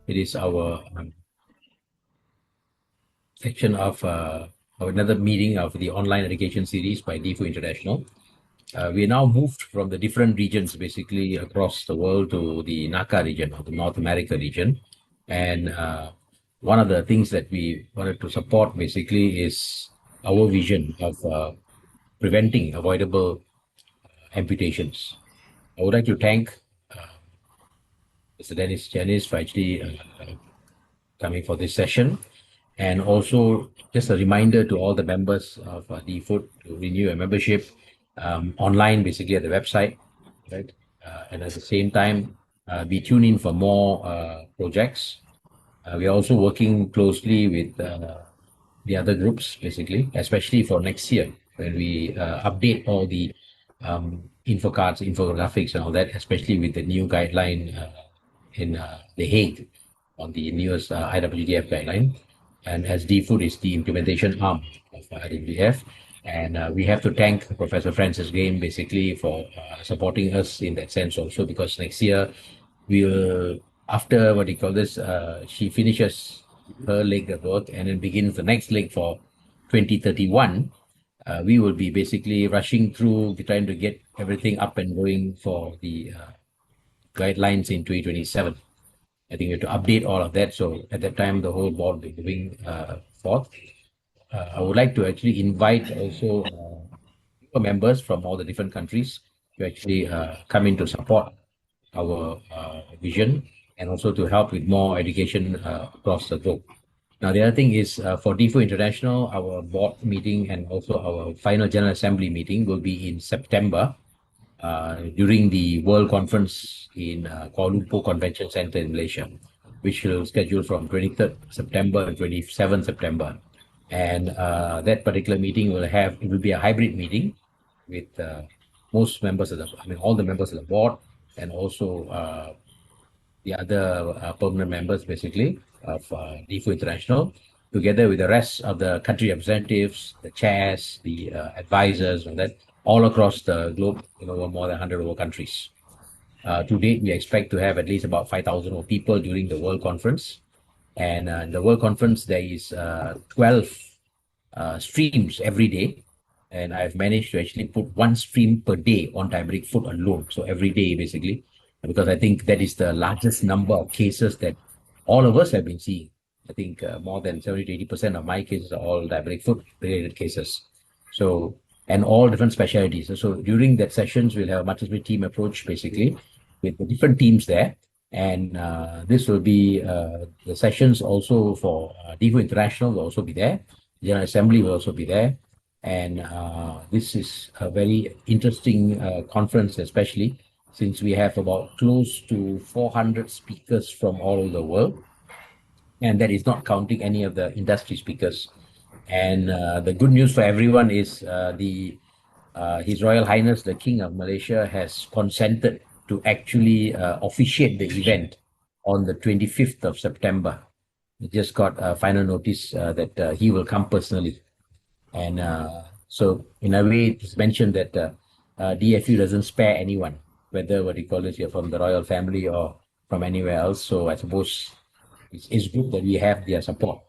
It is our section of another meeting of the online education series by DFI International. We now moved from the different regions basically across the world to the NACA region or the North America region. And one of the things that we wanted to support basically is our vision of preventing avoidable amputations. I would like to thank Mr. Janisse for actually coming for this session. And also just a reminder to all the members of DFoot to renew a membership online, basically at the website, right? And at the same time, be tuned in for more projects. We are also working closely with the other groups, basically, especially for next year when we update all the infocards, infographics, and all that, especially with the new guideline in The Hague on the newest IWDF guideline. And as DFood is the implementation arm of IWDF, and we have to thank Professor Francis Game basically for supporting us in that sense also, because next year we will, after what do you call this, she finishes her leg of work and then begins the next leg for 2031. We will be basically rushing through trying to get everything up and going for the guidelines in 2027. I think we have to update all of that. So at that time, the whole board will be moving forth. I would like to actually invite also members from all the different countries to actually come in to support our vision and also to help with more education across the globe. Now, the other thing is for DFI International, our board meeting and also our final General Assembly meeting will be in September during the World Conference in Kuala Lumpur Convention Center in Malaysia, which will schedule from 23rd September and 27th September. And that particular meeting it will be a hybrid meeting with most members of all the members of the board and also the other permanent members basically of DFI International, together with the rest of the country representatives, the chairs, the advisors, and that all across the globe, more than 100 over countries. To date, we expect to have at least about 5,000 people during the World Conference. And in the World Conference, there is 12 streams every day. And I've managed to actually put one stream per day on diabetic foot alone. So every day, basically, because I think that is the largest number of cases that all of us have been seeing. I think more than 70 to 80% of my cases are all diabetic foot related cases. So, and all different specialties. So during that sessions, we'll have a multi team approach, basically, with the different teams there. And this will be the sessions also for DFI International will also be there. General Assembly will also be there. And this is a very interesting conference, especially since we have about close to 400 speakers from all over the world. And that is not counting any of the industry speakers. And the good news for everyone is His Royal Highness, the King of Malaysia, has consented to actually officiate the event on the 25th of September. We just got a final notice that he will come personally. And so in a way, it's mentioned that DFU doesn't spare anyone, whether you're from the royal family or from anywhere else. So I suppose it's good that we have their support.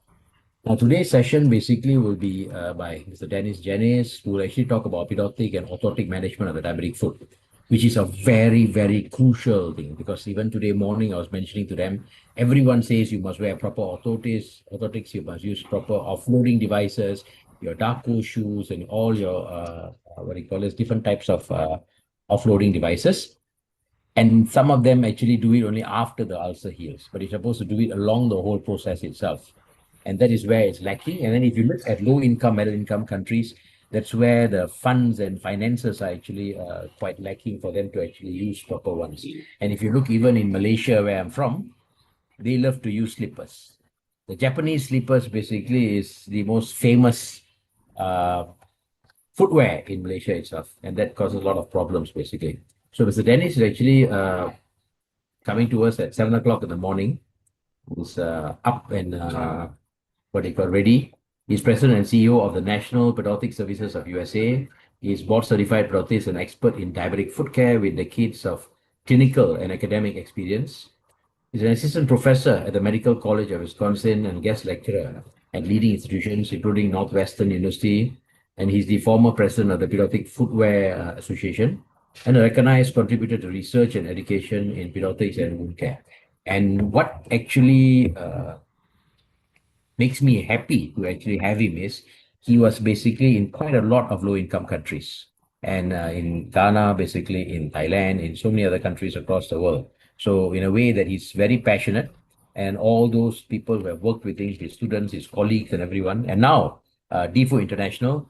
Now, today's session basically will be by Mr. Janisse, who will actually talk about pedorthic and orthotic management of the diabetic foot, which is a very, very crucial thing, because even today morning I was mentioning to them, everyone says you must wear proper orthotics, you must use proper offloading devices, your Darko shoes, and all your different types of offloading devices. And some of them actually do it only after the ulcer heals, but you're supposed to do it along the whole process itself. And that is where it's lacking. And then if you look at low income, middle income countries, that's where the funds and finances are actually quite lacking for them to actually use proper ones. And if you look even in Malaysia, where I'm from, they love to use slippers. The Japanese slippers basically is the most famous footwear in Malaysia itself, and that causes a lot of problems basically. So Mr. Dennis is actually coming to us at 7 o'clock in the morning. He's up and ready. He's president and CEO of the National Pedorthic Services of USA. He's board certified pedorthist and expert in diabetic foot care with decades of clinical and academic experience. He's an assistant professor at the Medical College of Wisconsin and guest lecturer at leading institutions, including Northwestern University. And he's the former president of the Pedorthic Footwear Association and a recognized contributor to research and education in pedorthics and wound care. And what actually makes me happy to actually have him is he was basically in quite a lot of low income countries and in Ghana, basically in Thailand, in so many other countries across the world. So in a way that he's very passionate and all those people who have worked with him, his students, his colleagues and everyone. And now DFO International,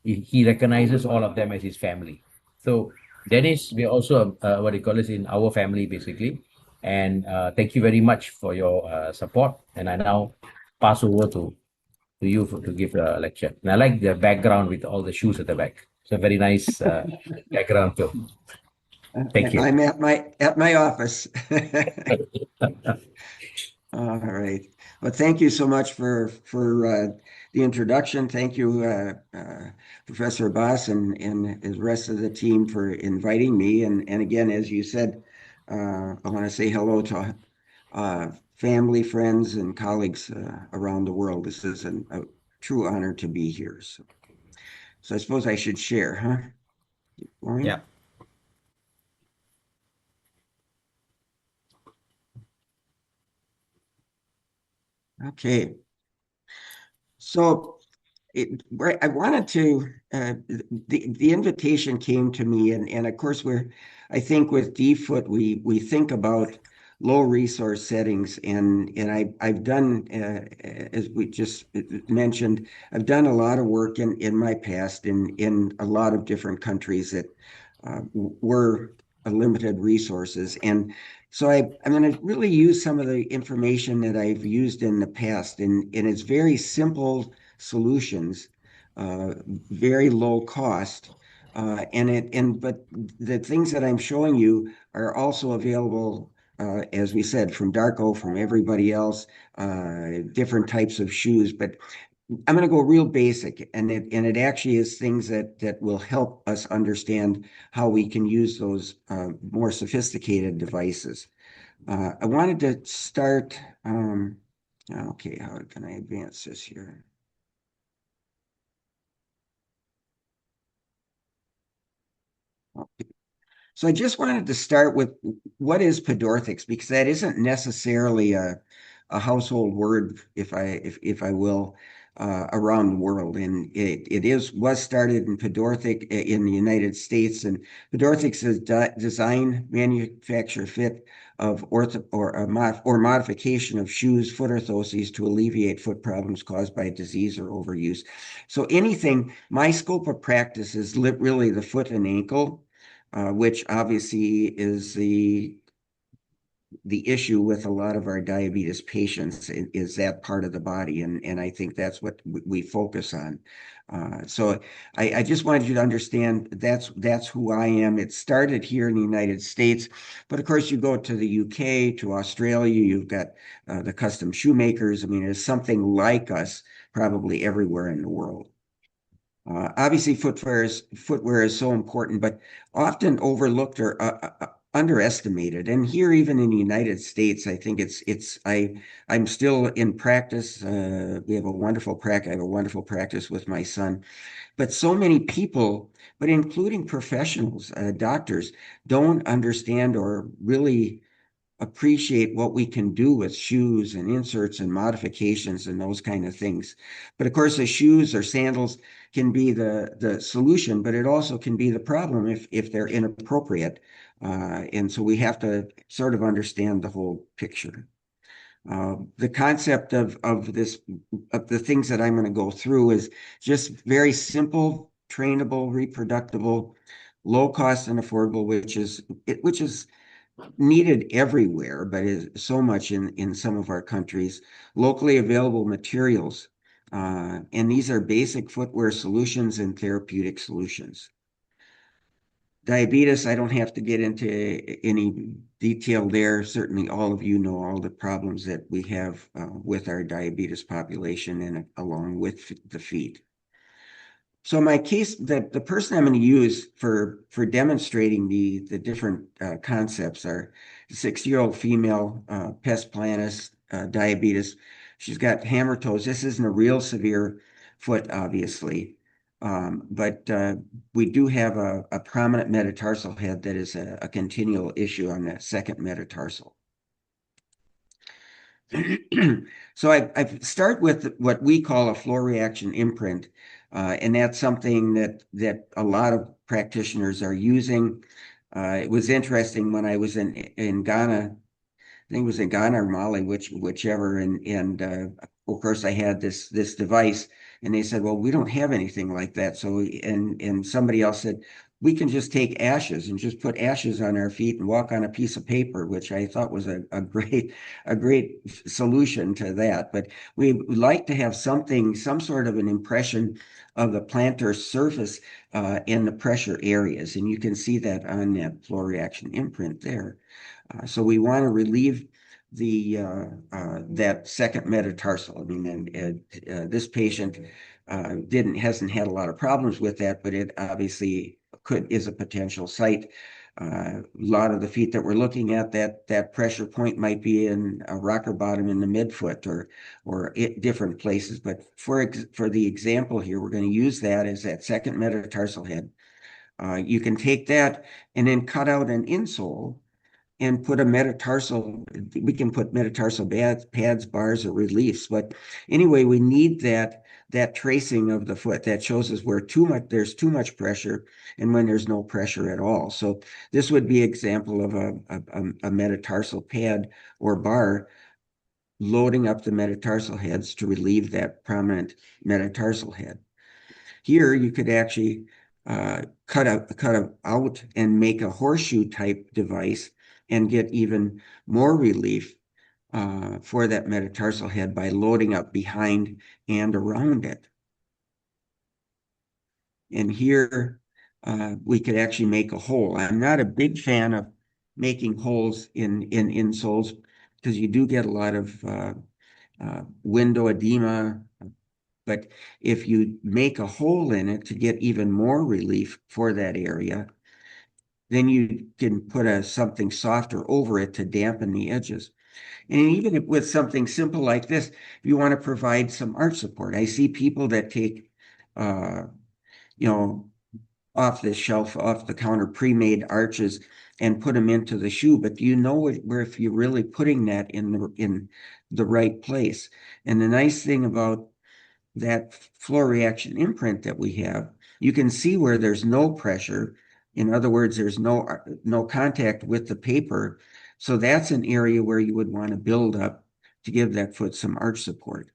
he recognizes all of them as his family. So Dennis, we are also what do you call this in our family basically. And thank you very much for your support. And I now pass over to you to give a lecture. And I like the background with all the shoes at the back. It's a very nice background too. Thank you. I'm at my office. All right. Well, thank you so much for the introduction. Thank you, Professor Abbas and the rest of the team for inviting me. And again, as you said, I want to say hello to family, friends, and colleagues around the world. This is a true honor to be here. So I suppose I should share, huh? Lauren? Yeah. Okay. So I wanted to, the invitation came to me, and of course, I think with DFoot, we think about low resource settings, and I've done, as we just mentioned, I've done a lot of work in my past in a lot of different countries that were limited resources. And so I'm going to really use some of the information that I've used in the past, and it's very simple solutions, very low cost. But the things that I'm showing you are also available, as we said, from Darko, from everybody else, different types of shoes. But I'm going to go real basic, and it actually is things that will help us understand how we can use those more sophisticated devices. I wanted to start. Okay, how can I advance this here? Okay. So I just wanted to start with what is pedorthics, because that isn't necessarily a household word, if I will, around the world. And it was started in Pedorthic in the United States. And Pedorthics is design, manufacture, fit of or modification of shoes, foot orthoses to alleviate foot problems caused by disease or overuse. So anything, my scope of practice is really the foot and ankle, which obviously is the issue with a lot of our diabetes patients, is that part of the body, and I think that's what we focus on. So I just wanted you to understand that's who I am. It started here in the United States, but of course you go to the UK, to Australia, you've got the custom shoemakers. I mean, there's something like us probably everywhere in the world. Obviously, footwear is so important, but often overlooked or underestimated. And here, even in the United States, I think I'm still in practice. We have a wonderful practice. I have a wonderful practice with my son, but so many people, but including professionals, doctors, don't understand or really appreciate what we can do with shoes and inserts and modifications and those kind of things. But of course, the shoes or sandals can be the solution, but it also can be the problem if they're inappropriate. And so we have to sort of understand the whole picture. The concept of the things that I'm going to go through is just very simple, trainable, reproducible, low cost and affordable, which is needed everywhere, but is so much in some of our countries. Locally available materials, and these are basic footwear solutions and therapeutic solutions. Diabetes, I don't have to get into any detail there. Certainly all of you know all the problems that we have with our diabetes population and along with the feet. So my case, the person I'm going to use for demonstrating the different concepts are a 60-year-old female, pes planus, diabetes. She's got hammer toes. This isn't a real severe foot, obviously, but we do have a prominent metatarsal head that is a continual issue on that second metatarsal. So I start with what we call a floor reaction imprint, and that's something that a lot of practitioners are using. It was interesting when I was in Ghana. I think it was in Ghana or Mali, whichever, and of course I had this device, and they said, well, we don't have anything like that. So and somebody else said, we can just take ashes and just put ashes on our feet and walk on a piece of paper, which I thought was a great solution to that. But we would like to have something, some sort of an impression of the plantar surface in the pressure areas, and you can see that on that floor reaction imprint there. So we want to relieve the that second metatarsal. I mean, and this patient hasn't had a lot of problems with that, but it obviously is a potential site. A lot of the feet that we're looking at, that pressure point might be in a rocker bottom in the midfoot or different places. But for the example here, we're going to use that as that second metatarsal head. You can take that and then cut out an insole and put a metatarsal. We can put metatarsal pads, bars, or reliefs. But anyway, we need that tracing of the foot that shows us where there's too much pressure and when there's no pressure at all. So this would be an example of a metatarsal pad or bar loading up the metatarsal heads to relieve that prominent metatarsal head. Here you could actually cut out and make a horseshoe type device and get even more relief for that metatarsal head by loading up behind and around it. And here we could actually make a hole. I'm not a big fan of making holes in insoles because you do get a lot of window edema. But if you make a hole in it to get even more relief for that area, then you can put something softer over it to dampen the edges. And even with something simple like this, if you want to provide some arch support, I see people that take, off the shelf, off the counter, pre-made arches and put them into the shoe. But do you know where if you're really putting that in the right place? And the nice thing about that floor reaction imprint that we have, you can see where there's no pressure. In other words, there's no contact with the paper. So that's an area where you would want to build up to give that foot some arch support.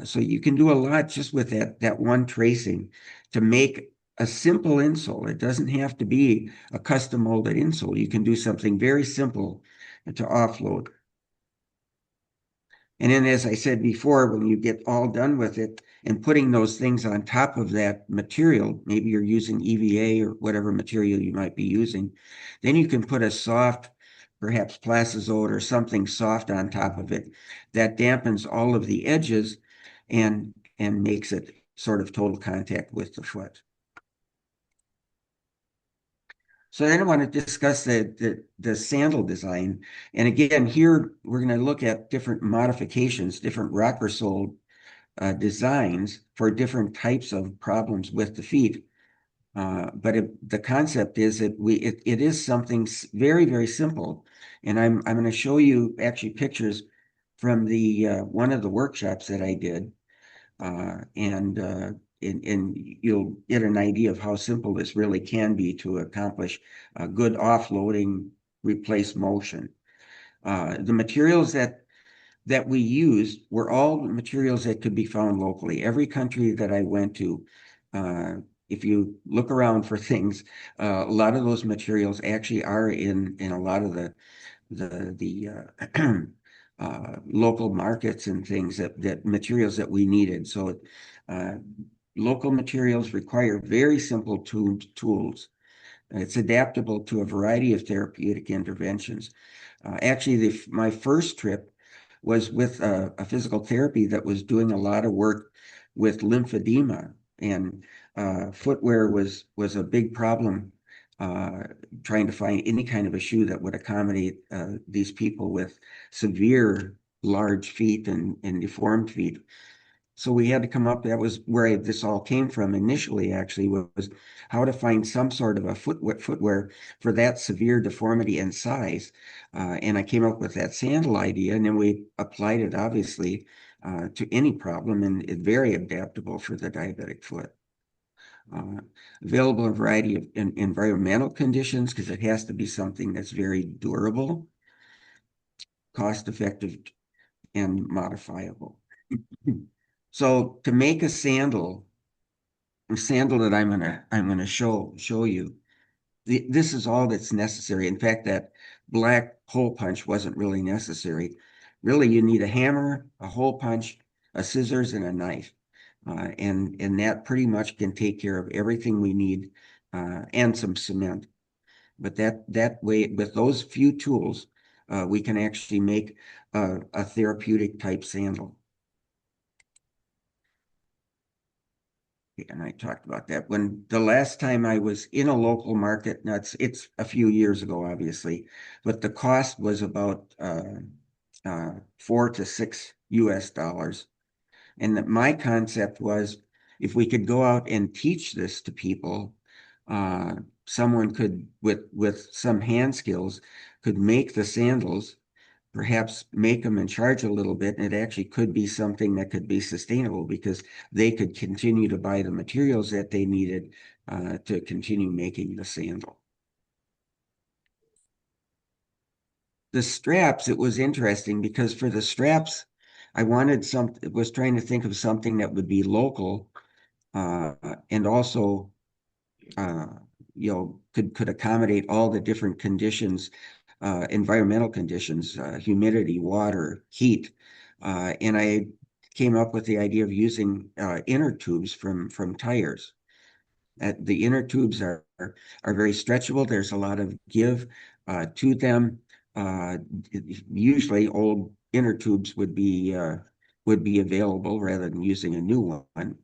So you can do a lot just with that one tracing to make a simple insole. It doesn't have to be a custom molded insole. You can do something very simple to offload. And then, as I said before, when you get all done with it and putting those things on top of that material, maybe you're using EVA or whatever material you might be using, then you can put a soft, perhaps plastisode or something soft on top of it that dampens all of the edges and makes it sort of total contact with the foot. So then I want to discuss the sandal design. And again, here we're going to look at different modifications, different rocker sole designs for different types of problems with the feet. But the concept is that it is something very, very simple. And I'm going to show you actually pictures from the one of the workshops that I did. And you'll get an idea of how simple this really can be to accomplish a good offloading, replace motion. The materials that we used were all materials that could be found locally. Every country that I went to, if you look around for things, a lot of those materials actually are in a lot of the local markets and things that materials that we needed. So local materials require very simple tools. It's adaptable to a variety of therapeutic interventions. Actually, my first trip was with a physical therapy that was doing a lot of work with lymphedema. and footwear was a big problem, trying to find any kind of a shoe that would accommodate these people with severe large feet and deformed feet. So we had to come up, that was where this all came from initially, actually, was how to find some sort of a footwear for that severe deformity and size. And I came up with that sandal idea, and then we applied it, obviously, to any problem, and it's very adaptable for the diabetic foot. Available in a variety of environmental conditions, because it has to be something that's very durable, cost-effective, and modifiable. So to make a sandal that I'm gonna show you, this is all that's necessary. In fact, that black hole punch wasn't really necessary. Really, you need a hammer, a hole punch, a scissors, and a knife. And that pretty much can take care of everything we need, and some cement. But that way, with those few tools, we can actually make a therapeutic type sandal. And I talked about that when the last time I was in a local market. Now it's a few years ago, obviously, but the cost was about $4 to $6 US. And that my concept was, if we could go out and teach this to people, someone could, with some hand skills, could make the sandals, perhaps make them and charge a little bit, and it actually could be something that could be sustainable, because they could continue to buy the materials that they needed to continue making the sandal. The straps, it was interesting, because for the straps, I was trying to think of something that would be local, and also could accommodate all the different conditions, environmental conditions, humidity, water, heat. And I came up with the idea of using inner tubes from tires. The inner tubes are very stretchable. There's a lot of give to them. Usually old inner tubes would be available rather than using a new one.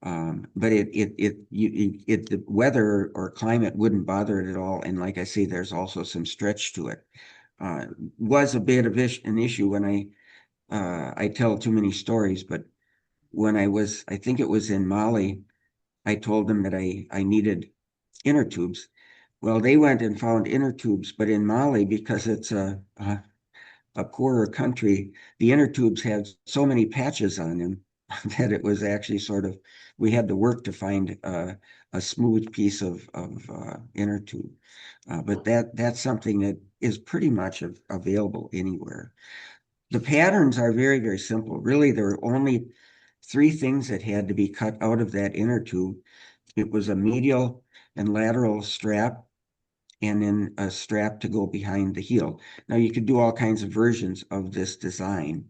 But the weather or climate wouldn't bother it at all. And like I say, there's also some stretch to it. Was a bit of an issue when I tell too many stories, but when I think it was in Mali, I told them that I needed inner tubes. Well, they went and found inner tubes, but in Mali, because it's a poorer country, the inner tubes had so many patches on them that it was actually we had to work to find a smooth piece of inner tube. But that's something that is pretty much available anywhere. The patterns are very, very simple. Really, there were only three things that had to be cut out of that inner tube. It was a medial and lateral strap, and then a strap to go behind the heel. Now, you could do all kinds of versions of this design,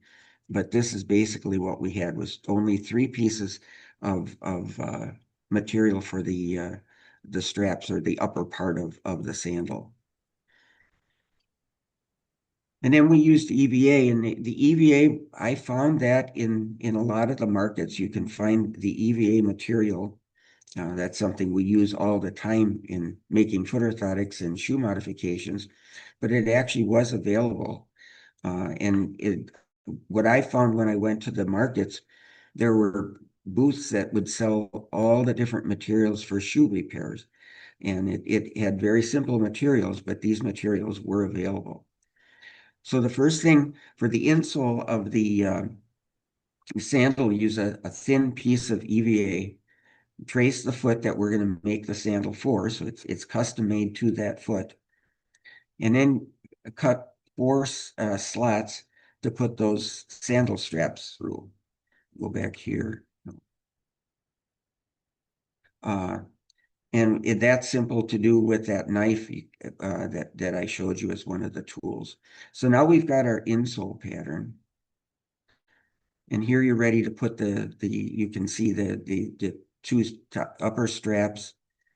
but this is basically what we had, was only three pieces of material for the straps, or the upper part of the sandal. And then we used EVA, and the EVA, I found that in a lot of the markets, you can find the EVA material. That's something we use all the time in making foot orthotics and shoe modifications, but it actually was available. And what I found when I went to the markets, there were booths that would sell all the different materials for shoe repairs. And it had very simple materials, but these materials were available. So the first thing, for the insole of the sandal, use a thin piece of EVA, trace the foot that we're going to make the sandal for, so it's custom made to that foot, and then cut 4 slots to put those sandal straps through. Go back here. And that's simple to do with that knife that I showed you as one of the tools. So now we've got our insole pattern. And here you're ready to put you can see the two upper straps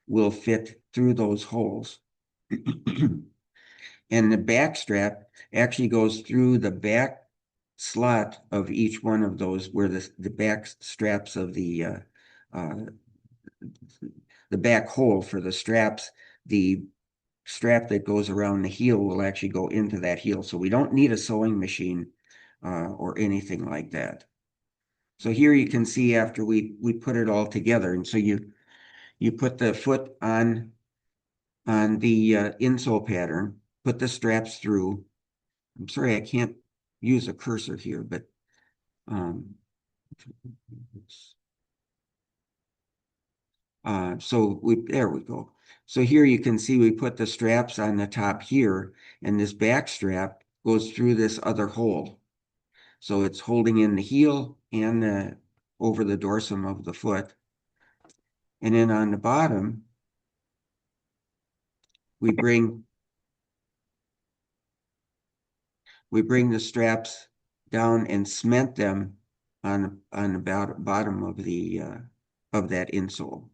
will fit through those holes. And the back strap actually goes through the back slot of each one of those, where the back straps of the the back hole for the straps, the strap that goes around the heel will actually go into that heel. So we don't need a sewing machine or anything like that. So here you can see after we put it all together, and so you put the foot on the insole pattern, put the straps through. I'm sorry, I can't use a cursor here, but so there we go. So here you can see we put the straps on the top here, and this back strap goes through this other hole. So it's holding in the heel and over the dorsum of the foot. And then on the bottom, we bring the straps down and cement them on the bottom of the of that insole.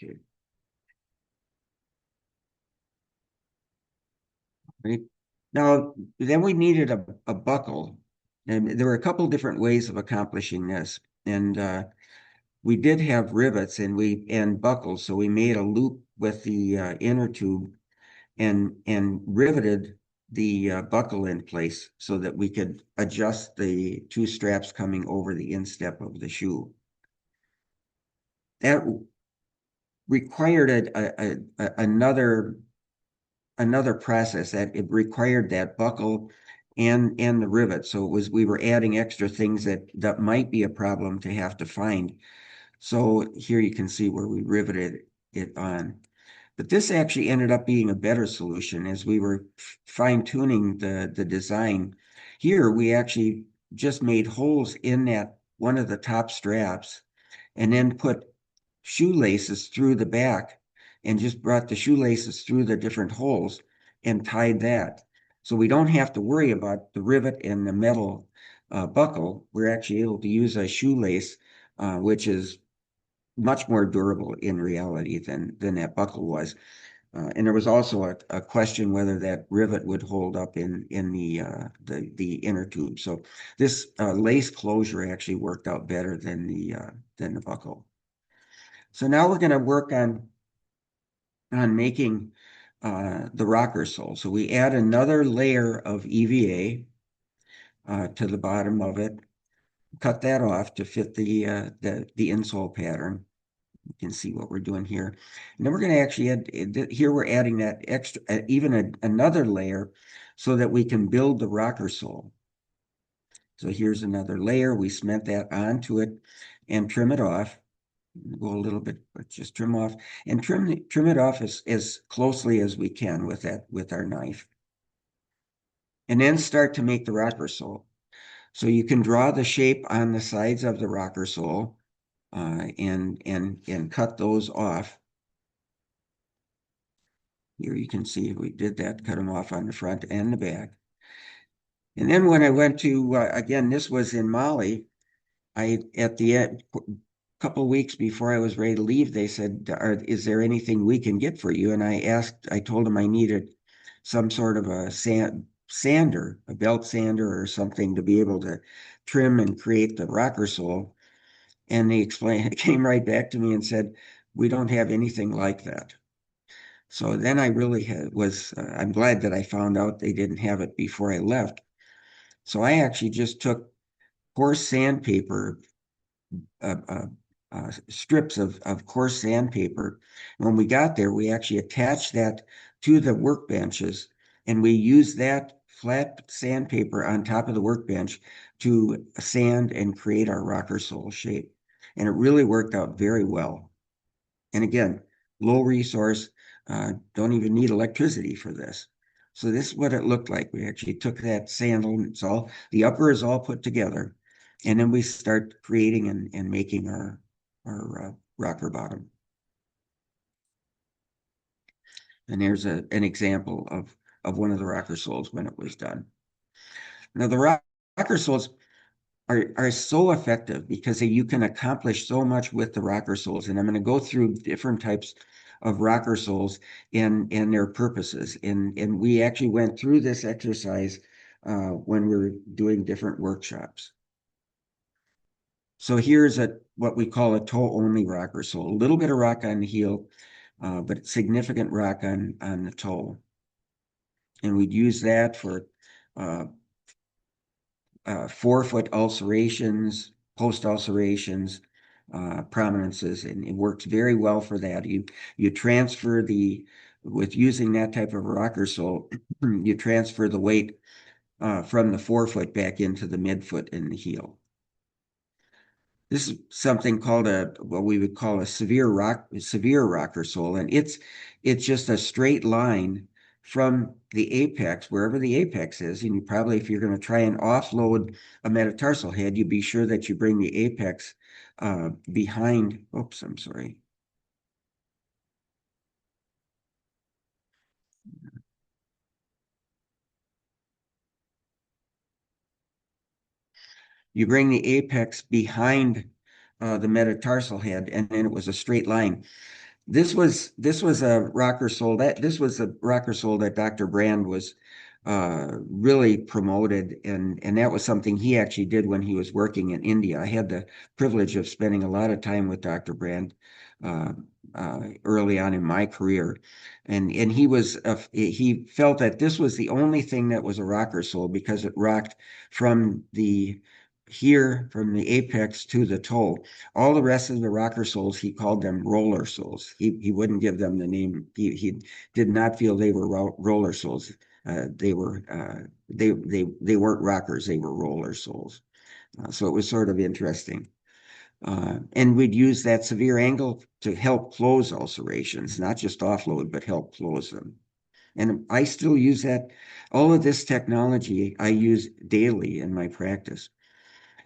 Okay. Right. Now, then we needed a buckle, and there were a couple different ways of accomplishing this. And we did have rivets and buckles, so we made a loop with the inner tube and riveted the buckle in place so that we could adjust the two straps coming over the instep of the shoe. That required another process, that it required that buckle and the rivet. So we were adding extra things that might be a problem to have to find. So here you can see where we riveted it on. But this actually ended up being a better solution as we were fine-tuning the design. Here we actually just made holes in that one of the top straps and then put shoelaces through the back and just brought the shoelaces through the different holes and tied that. So we don't have to worry about the rivet and the metal buckle. We're actually able to use a shoelace, which is much more durable in reality than that buckle was. And there was also a question whether that rivet would hold up in the inner tube. So this lace closure actually worked out better than the buckle. So now we're going to work on making the rocker sole. So we add another layer of EVA to the bottom of it, cut that off to fit the insole pattern. You can see what we're doing here. And then we're going to actually add, here we're adding that extra, even another layer so that we can build the rocker sole. So here's another layer. We cement that onto it and trim it off. Go a little bit, but just trim off and trim it off as closely as we can with our knife. And then start to make the rocker sole. So you can draw the shape on the sides of the rocker sole and cut those off. Here you can see we did that, cut them off on the front and the back. And then when I went to, again, this was in Mali, at the end, couple of weeks before I was ready to leave, they said, is there anything we can get for you? And I told them I needed some sort of a sander, a belt sander or something to be able to trim and create the rocker sole. And they came right back to me and said, we don't have anything like that. So then I really I'm glad that I found out they didn't have it before I left. So I actually just took coarse sandpaper, strips of coarse sandpaper. When we got there, we actually attached that to the workbenches, and we used that flat sandpaper on top of the workbench to sand and create our rocker sole shape. And it really worked out very well. And again, low resource, don't even need electricity for this. So this is what it looked like. We actually took that sandal, the upper is all put together, and then we start creating and making our rocker bottom. And there's an example of one of the rocker soles when it was done. Now the rocker soles are so effective because you can accomplish so much with the rocker soles. And I'm going to go through different types of rocker soles and their purposes. And we actually went through this exercise when we were doing different workshops. So here's what we call a toe-only rocker sole. A little bit of rock on the heel, but significant rock on the toe. And we'd use that for forefoot ulcerations, post ulcerations, prominences, and it works very well for that. You transfer with using that type of rocker sole, you transfer the weight from the forefoot back into the midfoot and the heel. This is something called what we would call a severe rocker sole, and it's just a straight line from the apex, wherever the apex is. And you probably, if you're going to try and offload a metatarsal head, you be sure that you bring the apex behind. Oops, I'm sorry. You bring the apex behind the metatarsal head, and then it was a straight line. This was a rocker sole that Dr. Brand was really promoted, and that was something he actually did when he was working in India. I had the privilege of spending a lot of time with Dr. Brand early on in my career, and he felt that this was the only thing that was a rocker sole because it rocked from the apex to the toe. All the rest of the rocker soles, he called them roller soles. He wouldn't give them the name. He did not feel they were roller soles. They weren't rockers. They were roller soles. So it was sort of interesting. And we'd use that severe angle to help close ulcerations, not just offload, but help close them. And I still use that. All of this technology I use daily in my practice.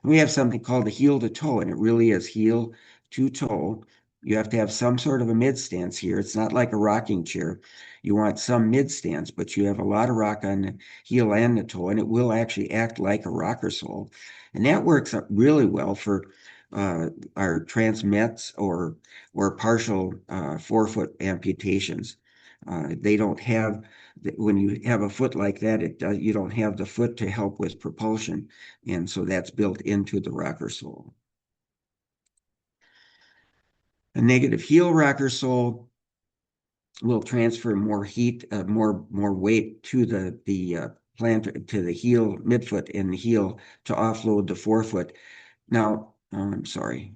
We have something called a heel to toe, and it really is heel to toe. You have to have some sort of a mid stance here. It's not like a rocking chair. You want some mid stance, but you have a lot of rock on the heel and the toe, and it will actually act like a rocker sole. And that works really well for our transmets or partial forefoot amputations. They don't have, when you have a foot like that, you don't have the foot to help with propulsion. And so that's built into the rocker sole. A negative heel rocker sole will transfer more heat, more weight to the plantar, to the heel, midfoot and the heel to offload the forefoot. Now, I'm sorry.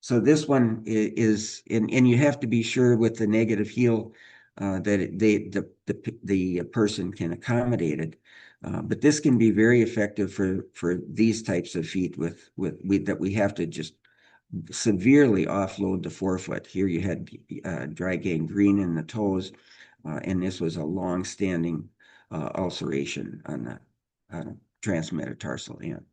So this one is, and you have to be sure with the negative heel that the person can accommodate it. But this can be very effective for these types of feet that we have to just severely offload the forefoot. Here you had dry gangrene in the toes, and this was a long-standing ulceration on the transmetatarsal end.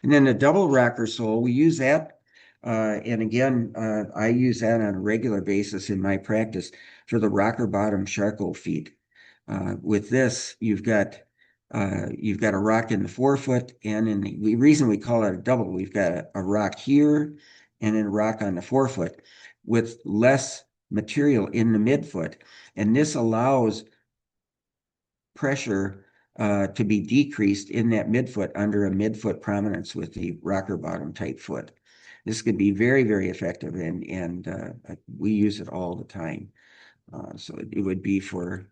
And then the double rocker sole, we use that. And again, I use that on a regular basis in my practice for the rocker bottom Charcot feet. With this, you've got a rock in the forefoot, and the reason we call it a double, we've got a rock here and then a rock on the forefoot with less material in the midfoot. And this allows pressure to be decreased in that midfoot under a midfoot prominence with the rocker bottom type foot. This could be very, very effective, and we use it all the time. So it would be for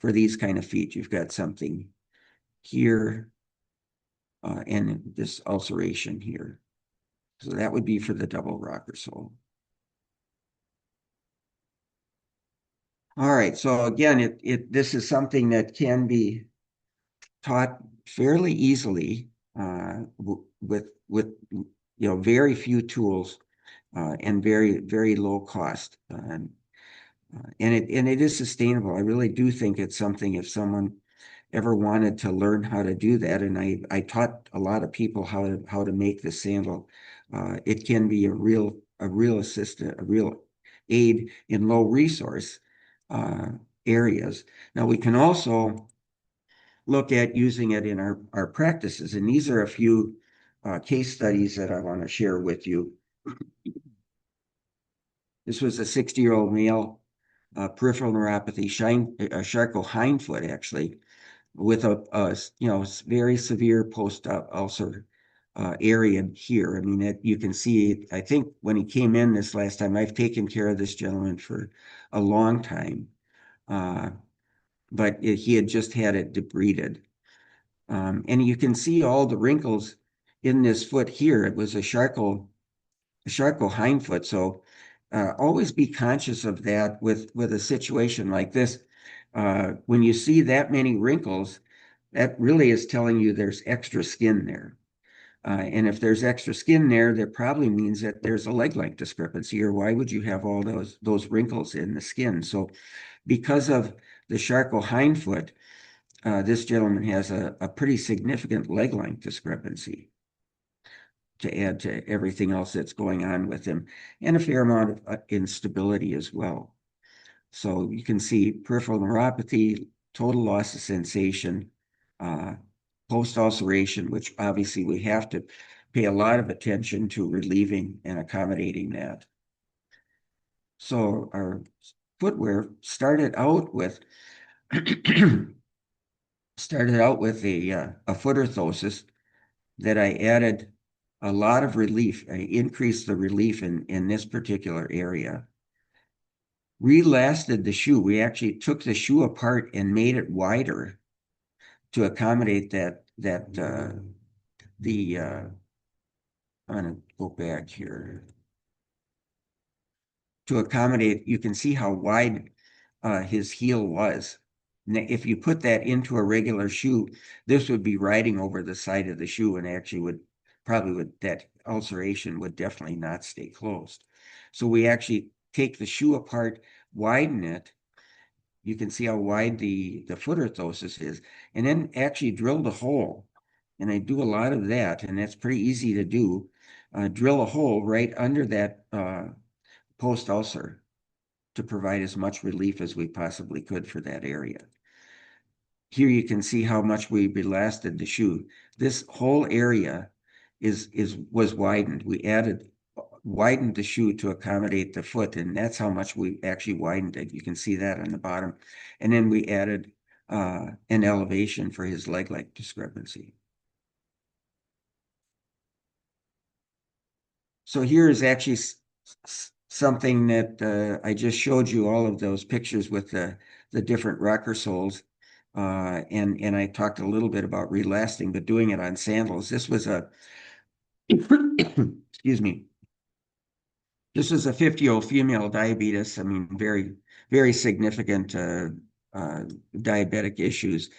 these kind of feet. You've got something here and this ulceration here. So that would be for the double rocker sole. All right, so again, this is something that can be taught fairly easily with very few tools and very low cost, and it is sustainable. I really do think it's something, if someone ever wanted to learn how to do that, and I taught a lot of people how to make the sandal. It can be a real assistant, a real aid in low resource areas. Now we can also look at using it in our practices. And these are a few case studies that I want to share with you. This was a 60-year-old male, peripheral neuropathy, Charcot hindfoot, actually, with a very severe post-ulcer area here. I mean, you can see, I think when he came in this last time, I've taken care of this gentleman for a long time, but he had just had it debrided. And you can see all the wrinkles in this foot here. It was a Charcot hindfoot. So always be conscious of that with a situation like this. When you see that many wrinkles, that really is telling you there's extra skin there. And if there's extra skin there, that probably means that there's a leg length discrepancy, or why would you have all those wrinkles in the skin? So because of the Charcot hindfoot, this gentleman has a pretty significant leg length discrepancy to add to everything else that's going on with him, and a fair amount of instability as well. So you can see peripheral neuropathy, total loss of sensation, post-ulceration, which obviously we have to pay a lot of attention to relieving and accommodating that. So our footwear started out with a foot orthosis that I added a lot of relief. I increased the relief in this particular area. Relasted the shoe. We actually took the shoe apart and made it wider to accommodate I'm going to go back here. To accommodate, you can see how wide his heel was. If you put that into a regular shoe, this would be riding over the side of the shoe, and actually that ulceration would definitely not stay closed. So we actually take the shoe apart, widen it. You can see how wide the foot orthosis is, and then actually drill the hole. And I do a lot of that, and that's pretty easy to do. Drill a hole right under that post ulcer to provide as much relief as we possibly could for that area. Here you can see how much we belasted the shoe. This whole area was widened. We widened the shoe to accommodate the foot, and that's how much we actually widened it. You can see that on the bottom. And then we added an elevation for his leg length discrepancy. So here is actually something that I just showed you, all of those pictures with the different rocker soles. And I talked a little bit about relasting, but doing it on sandals. This was excuse me. This was a 50-year-old female diabetes. I mean, very, very significant diabetic issues.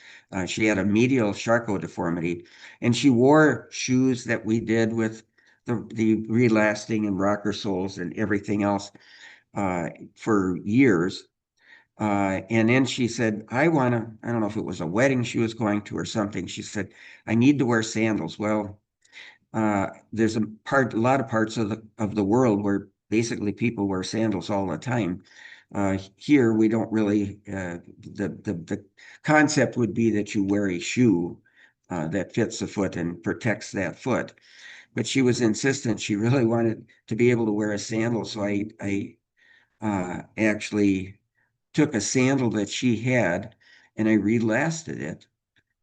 She had a medial Charcot deformity, and she wore shoes that we did with the relasting and rocker soles and everything else for years. And then she said, I don't know if it was a wedding she was going to or something. She said, I need to wear sandals. Well, there's a lot of parts of the world where basically people wear sandals all the time. Here we don't really. The concept would be that you wear a shoe that fits the foot and protects that foot. But she was insistent. She really wanted to be able to wear a sandal. So I actually took a sandal that she had and I relasted it,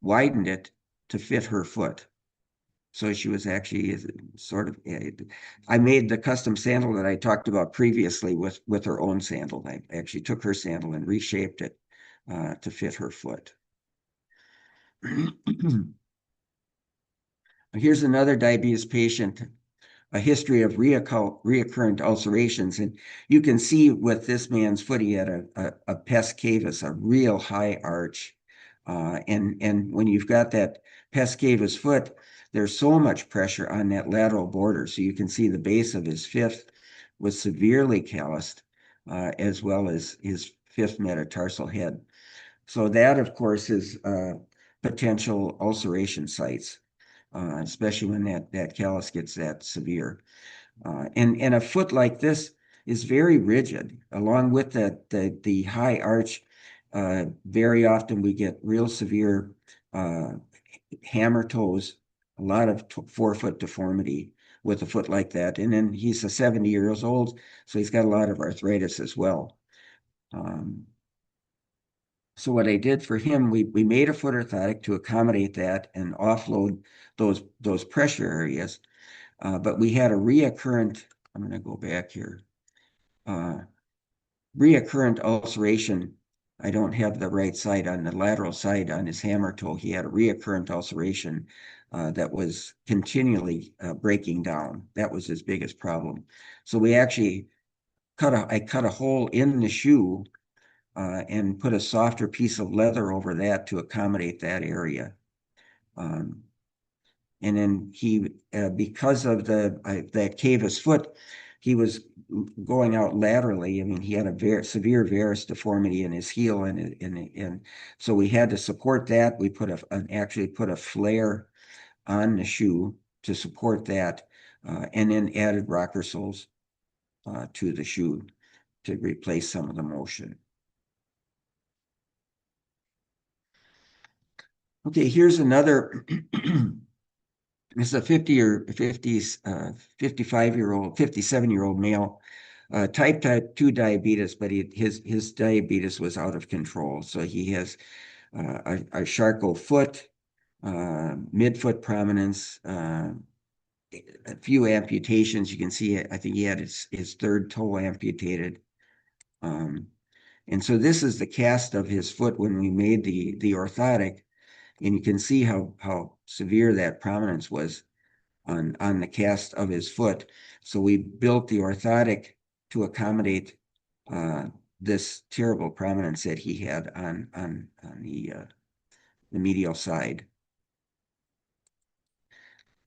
widened it to fit her foot. So she was actually sort of, I made the custom sandal that I talked about previously with her own sandal. I actually took her sandal and reshaped it to fit her foot. Here's another diabetes patient, a history of reoccurrent ulcerations. And you can see with this man's foot, he had a pes cavus, a real high arch. And when you've got that pes cavus foot, there's so much pressure on that lateral border. So you can see the base of his fifth was severely calloused, as well as his fifth metatarsal head. So that, of course, is potential ulceration sites, especially when that callus gets that severe. And a foot like this is very rigid, along with the high arch. Very often we get real severe hammer toes, a lot of forefoot deformity with a foot like that. And then he's 70 years old, so he's got a lot of arthritis as well. So what I did for him, we made a foot orthotic to accommodate that and offload those pressure areas. But we had a reoccurrent, I'm going to go back here, reoccurrent ulceration. I don't have the right side on the lateral side on his hammer toe. He had a reoccurrent ulceration that was continually breaking down. That was his biggest problem. So we actually I cut a hole in the shoe and put a softer piece of leather over that to accommodate that area. And then he, because of that cavus foot, he was going out laterally. I mean, he had a very severe varus deformity in his heel, and so we had to support that. We actually put a flare on the shoe to support that, and then added rocker soles to the shoe to replace some of the motion. Okay, here's another. This is a 55-year-old, 57-year-old male, type 2 diabetes, but his diabetes was out of control. So he has a Charcot foot, midfoot prominence, a few amputations. You can see, I think he had his third toe amputated. And so this is the cast of his foot when we made the orthotic. And you can see how severe that prominence was on the cast of his foot. So we built the orthotic to accommodate this terrible prominence that he had on the medial side.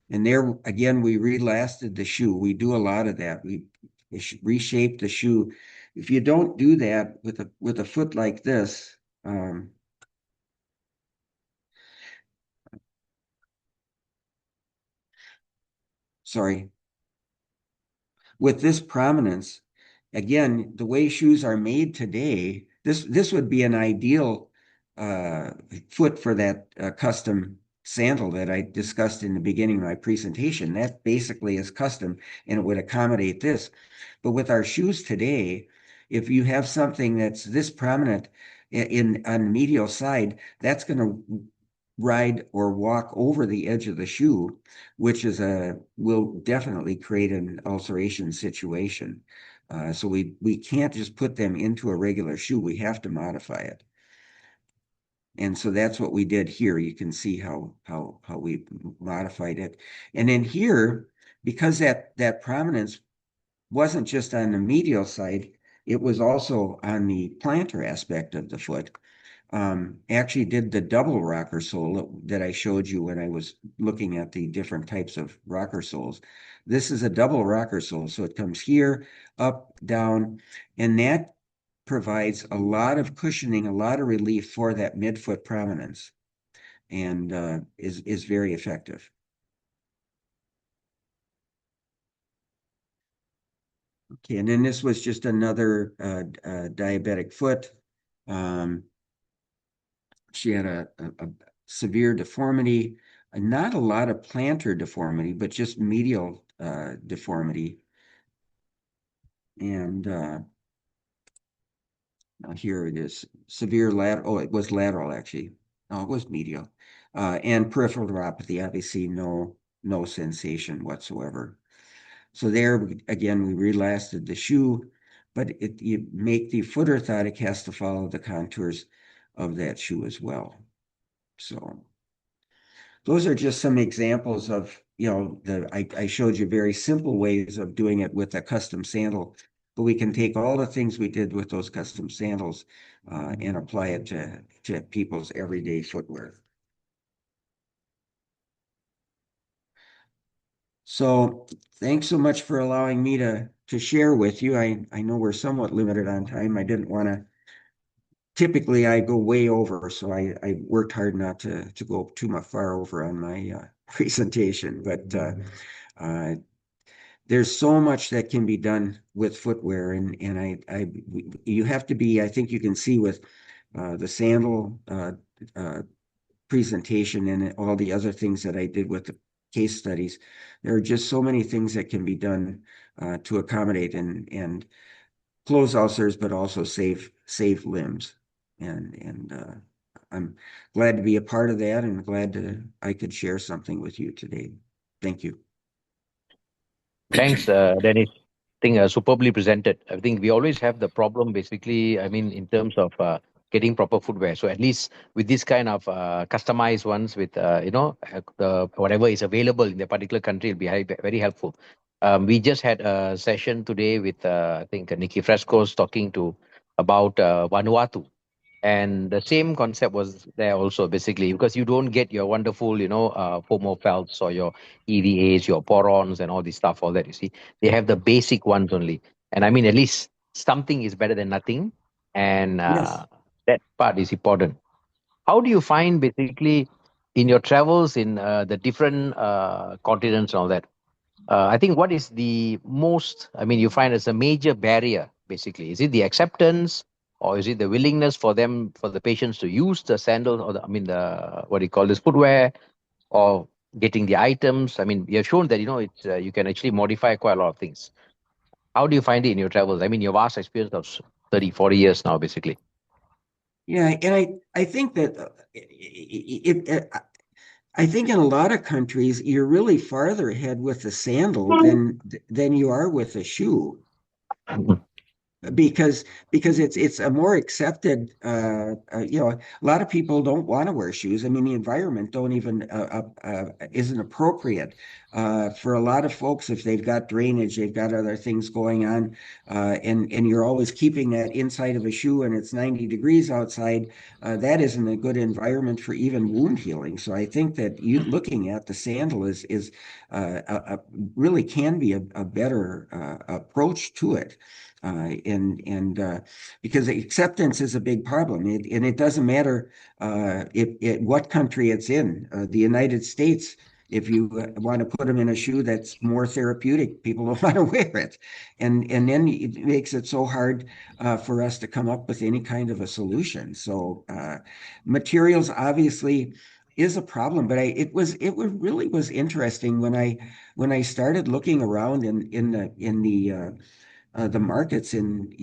And there again, we relasted the shoe. We do a lot of that. We reshape the shoe. If you don't do that with a foot like this, sorry, with this prominence, again, the way shoes are made today, this would be an ideal foot for that custom sandal that I discussed in the beginning of my presentation. That basically is custom, and it would accommodate this. But with our shoes today, if you have something that's this prominent on the medial side, that's going to ride or walk over the edge of the shoe, which will definitely create an ulceration situation. So we can't just put them into a regular shoe. We have to modify it. And so that's what we did here. You can see how we modified it. And then here, because that prominence wasn't just on the medial side, it was also on the plantar aspect of the foot. Actually did the double rocker sole that I showed you when I was looking at the different types of rocker soles. This is a double rocker sole, so it comes here, up, down, and that provides a lot of cushioning, a lot of relief for that midfoot prominence, and is very effective. Okay, and then this was just another diabetic foot. She had a severe deformity, not a lot of plantar deformity, but just medial deformity. And here it is, severe lateral. Oh, it was lateral actually. No, it was medial. And peripheral neuropathy, obviously no sensation whatsoever. So there again, we relasted the shoe, but you make the foot orthotic has to follow the contours of that shoe as well. So those are just some examples of, I showed you very simple ways of doing it with a custom sandal, but we can take all the things we did with those custom sandals and apply it to people's everyday footwear. So thanks so much for allowing me to share with you. I know we're somewhat limited on time. I didn't want to, typically I go way over, so I worked hard not to go too much far over on my presentation, but there's so much that can be done with footwear, and you have to be, I think you can see with the sandal presentation and all the other things that I did with the case studies. There are just so many things that can be done to accommodate and close ulcers, but also save limbs. And I'm glad to be a part of that, and glad I could share something with you today. Thank you. Thanks, Dennis. I think superbly presented. I think we always have the problem, basically, I mean, in terms of getting proper footwear. So at least with this kind of customized ones with, whatever is available in the particular country will be very helpful. We just had a session today with, I think, Nikki Fresco's talking to about Vanuatu. And the same concept was there also, basically, because you don't get your wonderful, FOMO felts or your EVAs, your porons and all this stuff, all that, you see. They have the basic ones only. And I mean, at least something is better than nothing. And Yes. that part is important. How do you find, basically, in your travels in the different continents and all that? I think what is the most, I mean, you find as a major barrier, basically? Is it the acceptance or is it the willingness for them, for the patients to use the sandals or what do you call this, footwear, or getting the items? I mean, you have shown that, it's you can actually modify quite a lot of things. How do you find it in your travels? I mean, your vast experience of 30, 40 years now, basically. Yeah, and I think that I think in a lot of countries you're really farther ahead with the sandal than you are with the shoe. Because it's a more accepted a lot of people don't want to wear shoes. I mean, the environment don't even isn't appropriate for a lot of folks. If they've got drainage, they've got other things going on, and you're always keeping that inside of a shoe and it's 90 degrees outside. That isn't a good environment for even wound healing. So I think that you looking at the sandal is really can be a better approach to it. And because acceptance is a big problem, and it doesn't matter what country it's in. The United States, if you want to put them in a shoe that's more therapeutic, people don't want to wear it, and then it makes it so hard for us to come up with any kind of a solution. So materials obviously is a problem, but it really was interesting when I started looking around in the markets. And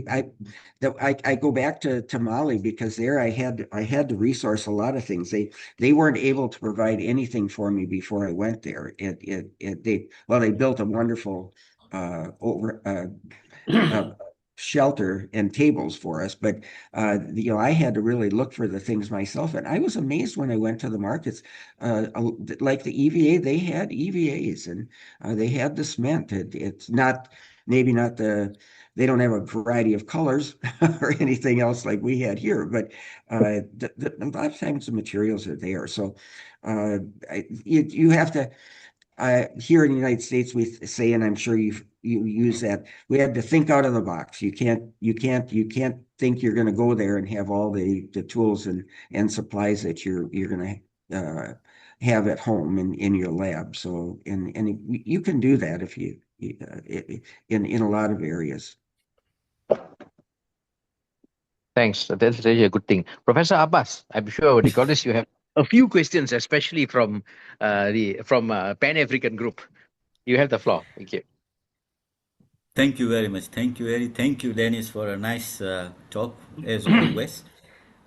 I go back to Mali because there I had to resource a lot of things. They weren't able to provide anything for me before I went there. They built a wonderful over shelter and tables for us, but I had to really look for the things myself. And I was amazed when I went to the markets, like the EVA. They had EVAs, and they had the cement. It's not maybe not they don't have a variety of colors or anything else like we had here, but a lot of times the materials are there. So you have to. Here in the United States, we say, and I'm sure you use that. We have to think out of the box. You can't think you're going to go there and have all the tools and supplies that you're going to have at home in your lab. So and you can do that if you in a lot of areas. Thanks. That's really a good thing. Professor Abbas, I'm sure, Nicholas, you have a few questions, especially from Pan-African group. You have the floor. Thank you. Thank you very much. Thank you, Dennis, for a nice talk, as always.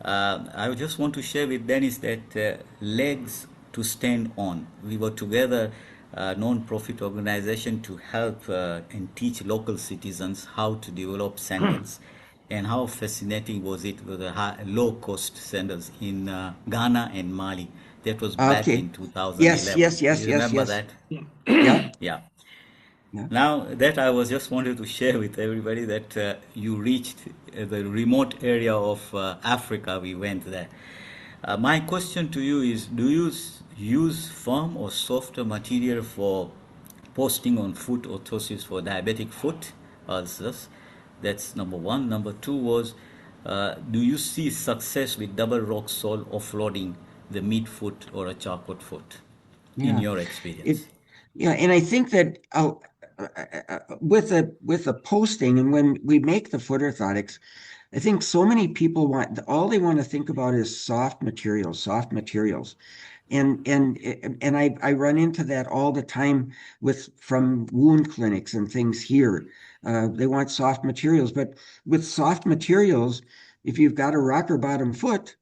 I just want to share with Dennis that legs to stand on. We were together, a non-profit organization, to help and teach local citizens how to develop sandals. And how fascinating was it with the low-cost sandals in Ghana and Mali. That was back in 2011. Yes. You remember that? Yeah. Yeah. Yeah. Now that I was just wanted to share with everybody that you reached the remote area of Africa. We went there. My question to you is, do you use firm or softer material for posting on foot orthosis for diabetic foot ulcers? That's number one. Number two was, do you see success with double rock sole offloading the midfoot or a charcot foot in Yeah. your experience? And I think that with the posting, and when we make the foot orthotics, I think so many people all they want to think about is soft materials. And I run into that all the time from wound clinics and things here. They want soft materials, but with soft materials, if you've got a rocker bottom foot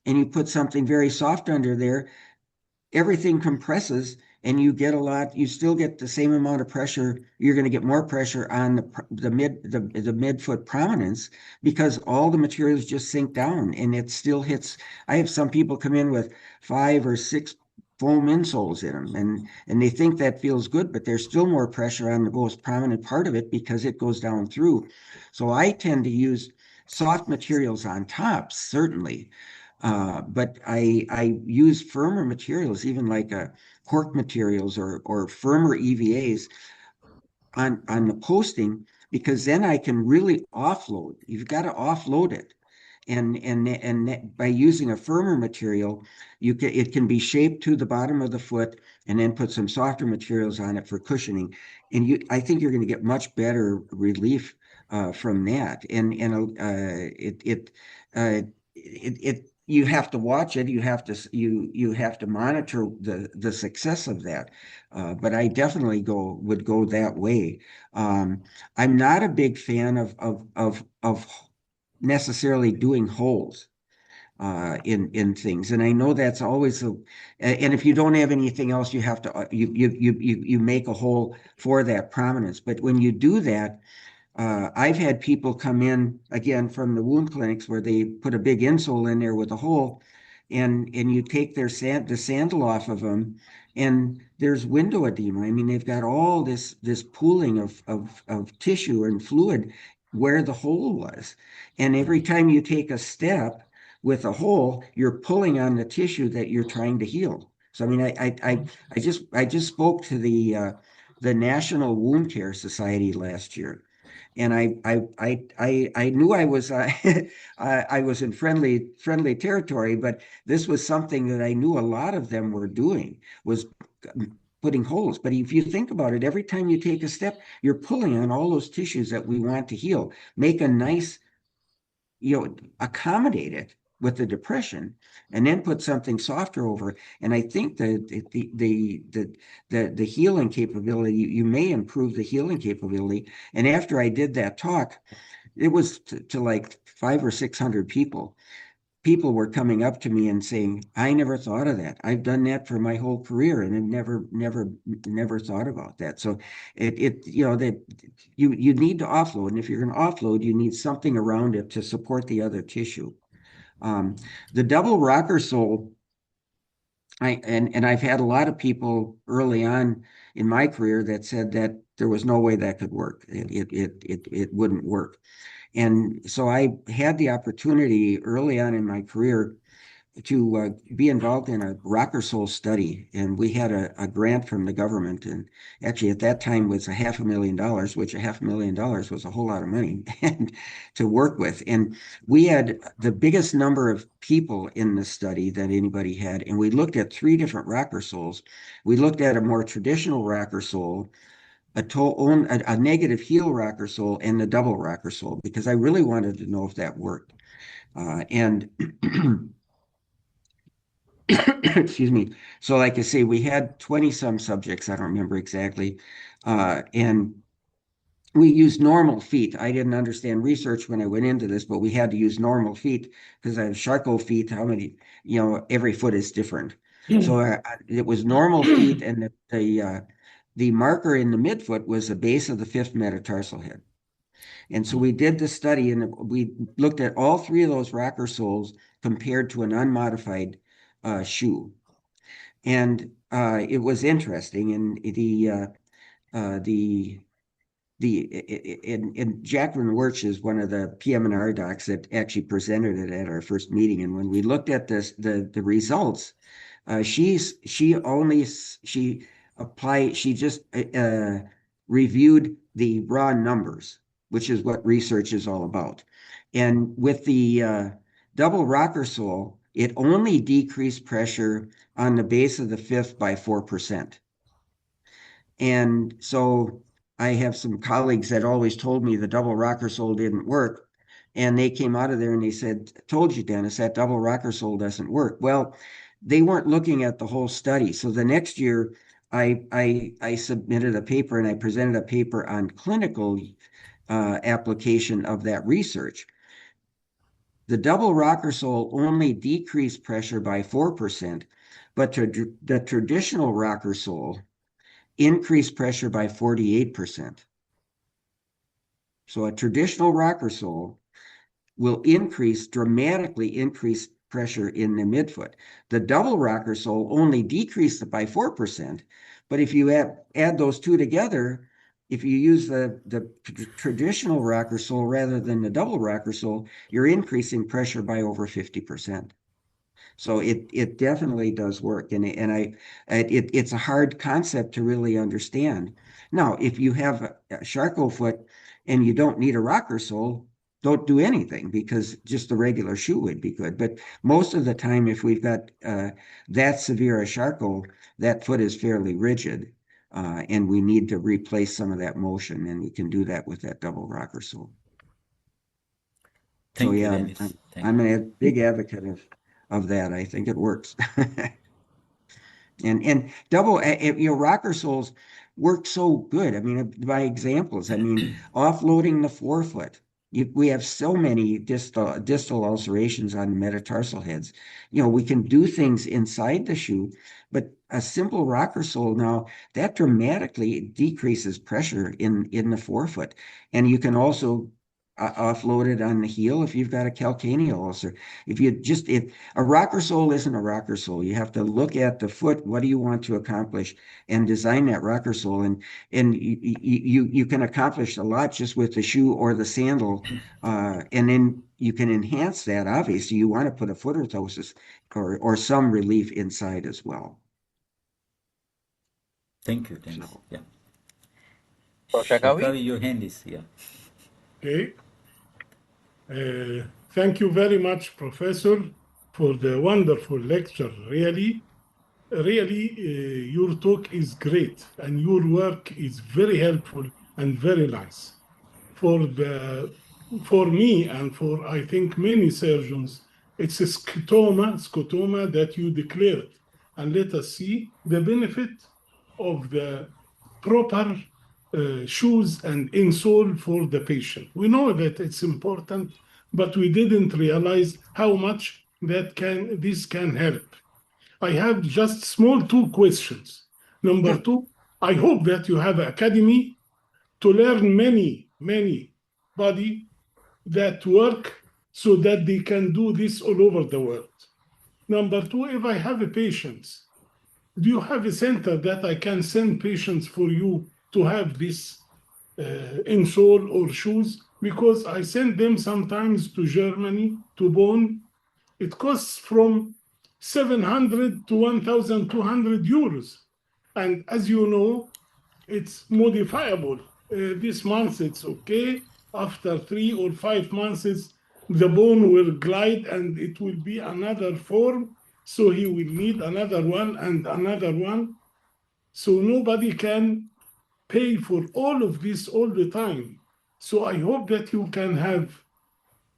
and you put something very soft under there, everything compresses and you still get the same amount of pressure. You're going to get more pressure on the midfoot prominence because all the materials just sink down and it still hits. I have some people come in with 5 or 6 foam insoles in them and they think that feels good, but there's still more pressure on the most prominent part of it because it goes down through. So I tend to use soft materials on tops, certainly. But I use firmer materials, even like cork materials or firmer EVAs on the posting, because then I can really offload. You've got to offload it. And by using a firmer material, it can be shaped to the bottom of the foot and then put some softer materials on it for cushioning. And I think you're going to get much better relief from that. And you have to watch it. You have to monitor the success of that. But I definitely would go that way. I'm not a big fan of necessarily doing holes in things, and I know that's always and if you don't have anything else, you have to you make a hole for that prominence. But when you do that, I've had people come in again from the wound clinics where they put a big insole in there with a hole, and you take the sandal off of them, and there's window edema. I mean, they've got all this pooling of tissue and fluid where the hole was, and every time you take a step with a hole, you're pulling on the tissue that you're trying to heal. So I mean, I just spoke to the National Wound Care Society last year, and I knew I was I was in friendly territory, but this was something that I knew a lot of them were doing, was putting holes. But if you think about it, every time you take a step, you're pulling on all those tissues that we want to heal. Make a nice, accommodate it with the depression, and then put something softer over. And I think that the healing capability, you may improve the healing capability. And after I did that talk, it was to like 500 or 600 people. People were coming up to me and saying, "I never thought of that. I've done that for my whole career, and I've never thought about that." So that you need to offload, and if you're going to offload, you need something around it to support the other tissue. The double rocker sole, I've had a lot of people early on in my career that said that there was no way that could work. It wouldn't work. And so I had the opportunity early on in my career to be involved in a rocker sole study. And we had a grant from the government. And actually at that time was $500,000, which $500,000 was a whole lot of money and to work with. And we had the biggest number of people in the study that anybody had. And we looked at 3 different rocker soles. We looked at a more traditional rocker sole, a negative heel rocker sole, and the double rocker sole, because I really wanted to know if that worked. And excuse me. So like I say, we had 20 some subjects. I don't remember exactly. And we used normal feet. I didn't understand research when I went into this, but we had to use normal feet because I have Charcot feet. How many, every foot is different. So it was normal feet, and the marker in the midfoot was the base of the 5th metatarsal head. And so we did the study, and we looked at all 3 of those rocker soles compared to an unmodified shoe. And it was interesting. And Jacqueline Wirch is one of the PM&R docs that actually presented it at our first meeting. And when we looked at the results, she just reviewed the raw numbers, which is what research is all about. And with the double rocker sole, it only decreased pressure on the base of the 5th by 4%. And so I have some colleagues that always told me the double rocker sole didn't work. And they came out of there and they said, told you, Dennis, that double rocker sole doesn't work. Well, they weren't looking at the whole study. So the next year, I submitted a paper and I presented a paper on clinical application of that research. The double rocker sole only decreased pressure by 4%, but the traditional rocker sole increased pressure by 48%. So a traditional rocker sole will dramatically increase pressure in the midfoot. The double rocker sole only decreased it by 4%, but if you add those two together, if you use the traditional rocker sole rather than the double rocker sole, you're increasing pressure by over 50%. So it definitely does work, and it's a hard concept to really understand. Now, if you have a Charcot foot and you don't need a rocker sole, don't do anything, because just the regular shoe would be good. But most of the time, if we've got that severe a Charcot, that foot is fairly rigid, and we need to replace some of that motion, and we can do that with that double rocker sole. Thank So you, yeah, Dennis. I'm a big advocate of that. I think it works. And double, rocker soles work so good. I mean, by examples, I mean, offloading the forefoot. We have so many distal ulcerations on the metatarsal heads. We can do things inside the shoe, but a simple rocker sole now, that dramatically decreases pressure in the forefoot. And you can also offload it on the heel if you've got a calcaneal ulcer. If a rocker sole isn't a rocker sole, you have to look at the foot. What do you want to accomplish, and design that rocker sole? And you can accomplish a lot just with the shoe or the sandal, and then you can enhance that. Obviously, you want to put a foot orthosis or some relief inside as well. Thank you, Dennis. So. Yeah. So, Shakavi? Shakavi, your hand is here. Okay. Thank you very much, Professor, for the wonderful lecture. Really, your talk is great, and your work is very helpful and very nice. For me and for, I think, many surgeons, it's a scotoma that you declared. And let us see the benefit of the proper shoes and insole for the patient. We know that it's important, but we didn't realize how much this can help. I have just small 2 questions. Number 2, I hope that you have an academy to learn many body that work so that they can do this all over the world. Number 2, if I have a patient, do you have a center that I can send patients for you to have this insole or shoes? Because I send them sometimes to Germany, to Bonn. It costs from 700 to 1,200 euros. And as you know, it's modifiable. This month it's okay. After 3 or 5 months, the bone will glide and it will be another form. So he will need another one and another one. So nobody can pay for all of this all the time. So I hope that you can have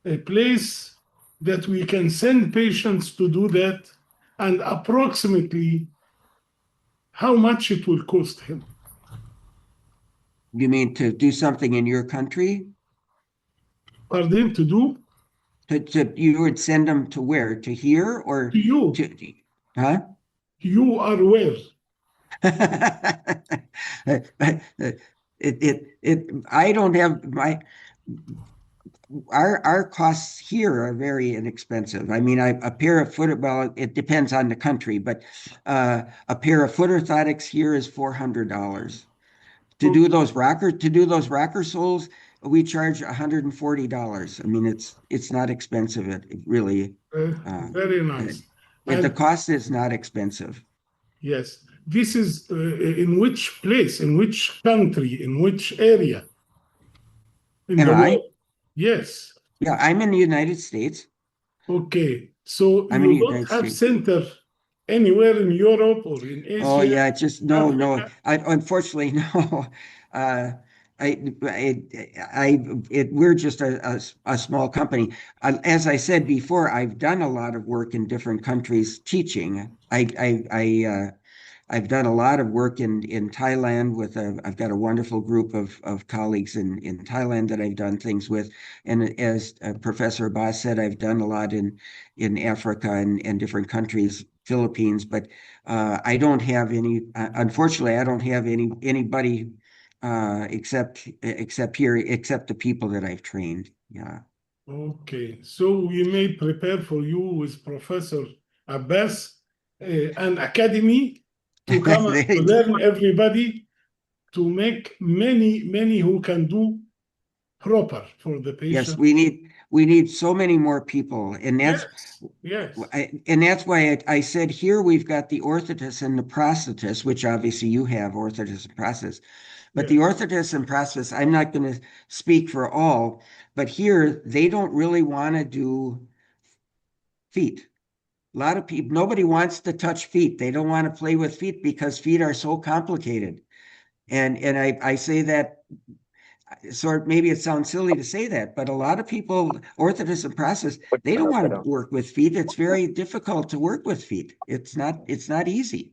a place that we can send patients to do that, and approximately how much it will cost him. You mean to do something in your country? Pardon, to do? You would send them to where? To here or To you? Huh? You are where? I don't have our costs here are very inexpensive. I mean, a pair of well, it depends on the country, but a pair of foot orthotics here is $400. To do those rocker soles, we charge $140. I mean, it's not expensive. It really very nice. The cost is not expensive. Yes. This is in which place, in which country, in which area? In Am the I? world? Yes. Yeah, I'm in the United States. Okay. So I'm in the you don't United have States. center anywhere in Europe or in Asia? Oh yeah, just no. Africa? Unfortunately, no. we're just a small company. As I said before, I've done a lot of work in different countries teaching. I've done a lot of work in Thailand I've got a wonderful group of colleagues in Thailand that I've done things with. And as Professor Abbas said, I've done a lot in Africa and different countries, Philippines, but I don't have unfortunately, I don't have anybody except the people that I've trained. Yeah. Okay, so we may prepare for you with Professor Abbas an academy to come to learn everybody, to make many who can do proper for the patient. Yes, we need so many more people, and that's yes. And that's why I said here we've got the orthotist and the prosthetist, which obviously you have orthotist and prosthetist. But the orthotist and prosthetist, I'm not going to speak for all, but here they don't really want to do feet. A lot of people, nobody wants to touch feet. They don't want to play with feet because feet are so complicated. And I say that sort maybe it sounds silly to say that, but a lot of people, orthotists and prosthetists, they don't want to work with feet. It's very difficult to work with feet. It's not easy.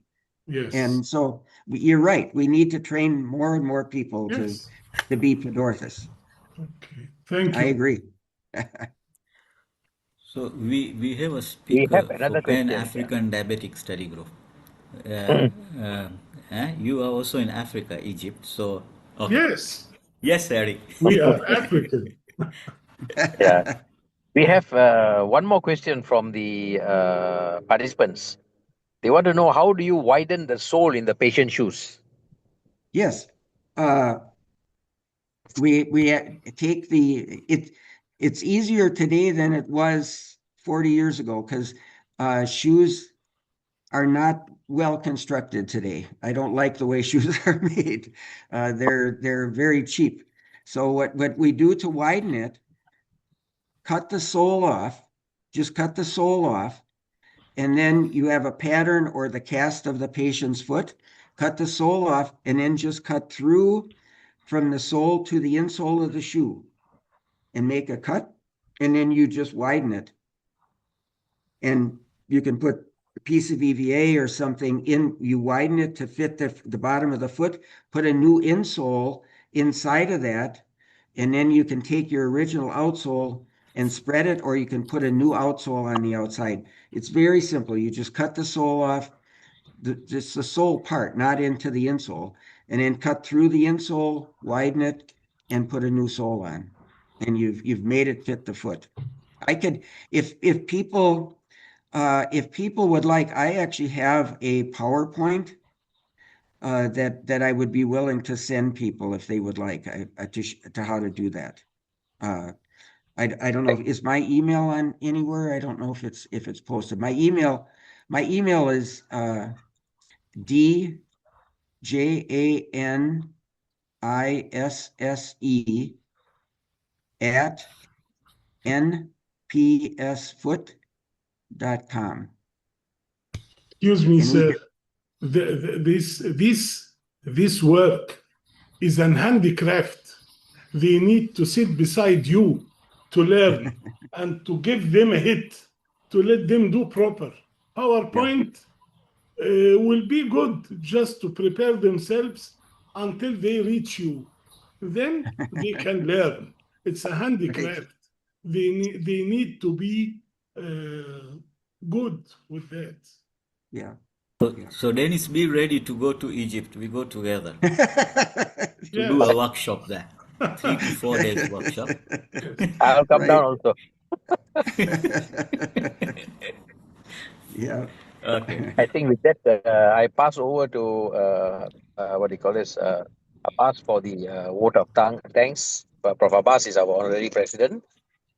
Yes. And so you're right. We need to train more and more people to be pedorthists. Okay. Thank you. I agree. So we have a speaker for Pan-African Diabetic Study Group. You are also in Africa, Egypt. So okay. Yes. Yes, Eric. We are African. Yeah. We have one more question from the participants. They want to know, how do you widen the sole in the patient's shoes? Yes. We take it's easier today than it was 40 years ago because shoes are not well constructed today. I don't like the way shoes are made. They're very cheap. So what we do to widen it, cut the sole off, just cut the sole off, and then you have a pattern or the cast of the patient's foot, cut the sole off, and then just cut through from the sole to the insole of the shoe and make a cut, and then you just widen it. And you can put a piece of EVA or something in, you widen it to fit the bottom of the foot, put a new insole inside of that, and then you can take your original outsole and spread it, or you can put a new outsole on the outside. It's very simple. You just cut the sole off, just the sole part, not into the insole, and then cut through the insole, widen it, and put a new sole on. And you've made it fit the foot. I could, if people would like, I actually have a PowerPoint that I would be willing to send people if they would like to how to do that. I don't know. Is my email on anywhere? I don't know if it's posted. My email is DJANISSE@npsfoot.com. Excuse me, sir. This work is an handicraft. They need to sit beside you to learn and to give them a hit, to let them do proper. PowerPoint will be good just to prepare themselves until they reach you. Then they can learn. It's a handicraft. They need to be good with that. Yeah. So Dennis, be ready to go to Egypt. We go together to do a workshop there. 3 to 4 days workshop. I'll come down also. Yeah. Okay. I think with that, I pass over to what do you call this? Abbas for the vote of thanks. Prof. Abbas is our honorary president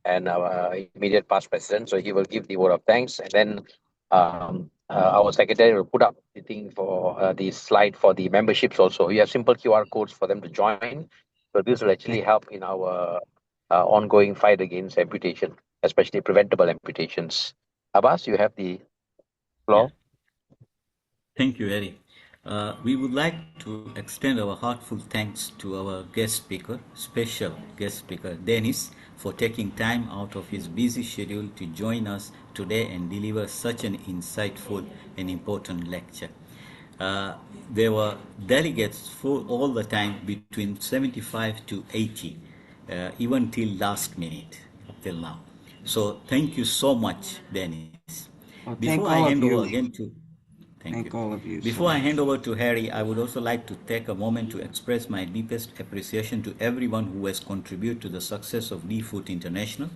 and our immediate past president, so he will give the vote of thanks, and then our secretary will put up the thing for the slide for the memberships also. We have simple QR codes for them to join, so this will actually help in our ongoing fight against amputation, especially preventable amputations. Abbas, you have the floor. Thank you, Eric. We would like to extend our heartfelt thanks to our guest speaker, special guest speaker, Dennis, for taking time out of his busy schedule to join us today and deliver such an insightful and important lecture. Uh, there were delegates for all the time between 75 to 80, even till last minute, till now. So thank you so much, Dennis. Well, Before thank I all hand of over you. again to Thank Thank you. all of you so Before I hand much. over to Harry, I would also like to take a moment to express my deepest appreciation to everyone who has contributed to the success of DFoot International,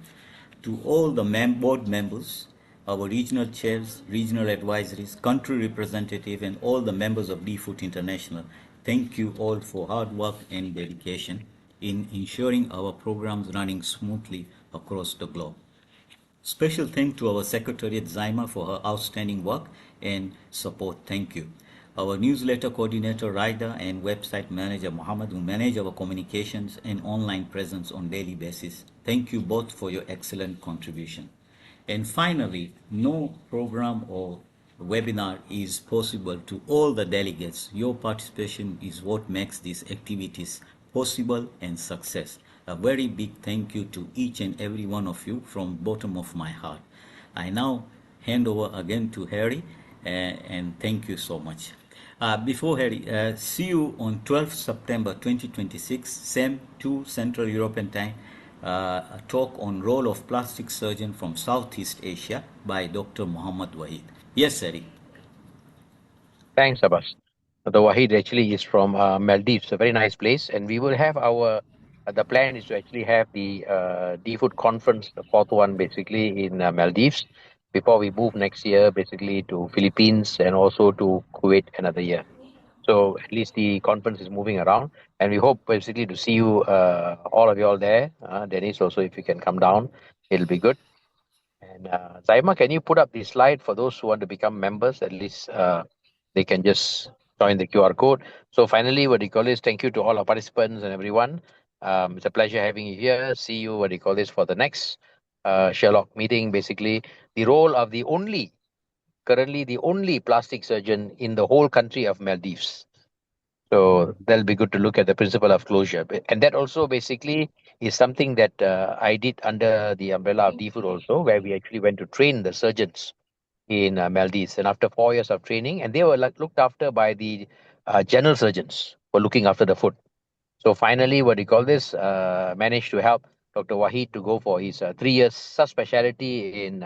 to all the board members, our regional chairs, regional advisories, country representative, and all the members of DFoot International. Thank you all for hard work and dedication in ensuring our programs running smoothly across the globe. Special thanks to our Secretariat Zaima for her outstanding work and support. Thank you. Our newsletter coordinator Raida and website manager Muhammad who manage our communications and online presence on daily basis. Thank you both for your excellent contribution. And finally, no program or webinar is possible to all the delegates. Your participation is what makes these activities possible and success. A very big thank you to each and every one of you from bottom of my heart. I now hand over again to Harry and thank you so much. Before Harry, see you on 12th September 2026, same 2 Central European Time, a talk on role of plastic surgeon from Southeast Asia by Dr. Muhammad Wahid. Yes, Harry. Thanks, Abbas. The Wahid actually is from Maldives, a very nice place, and we will have our. The plan is to actually have the DFood conference, the fourth one, basically in Maldives, before we move next year, basically to Philippines and also to Kuwait another year. So at least the conference is moving around, and we hope basically to see you, all of you all there. Dennis, also if you can come down, it'll be good. And Zaima, can you put up the slide for those who want to become members? At least they can just join the QR code. So finally, what do you call this? Thank you to all our participants and everyone. It's a pleasure having you here. See you, what do you call this, for the next Sherlock meeting. Basically, the role of currently the only plastic surgeon in the whole country of Maldives. So that'll be good to look at the principle of closure. And that also basically is something that I did under the umbrella of DFood also, where we actually went to train the surgeons in Maldives. And after 4 years of training, and they were looked after by the general surgeons for looking after the foot. So finally, what do you call this, managed to help Dr. Wahid to go for his 3 years subspecialty in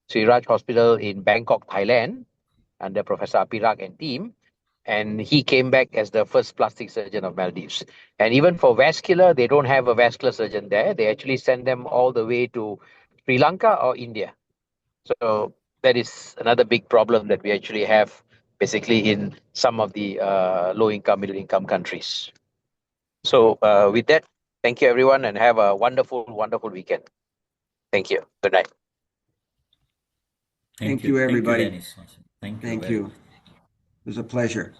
Sriraj Hospital in Bangkok, Thailand, under Professor Apirak and team. And he came back as the first plastic surgeon of Maldives. And even for vascular, they don't have a vascular surgeon there. They actually send them all the way to Sri Lanka or India. So that is another big problem that we actually have basically in some of the low income, middle income countries. So with that, thank you everyone and have a wonderful, wonderful weekend. Thank you. Good night. Thank you, everybody. Thank you, Dennis. Thank you. Thank very you. much. It was a pleasure.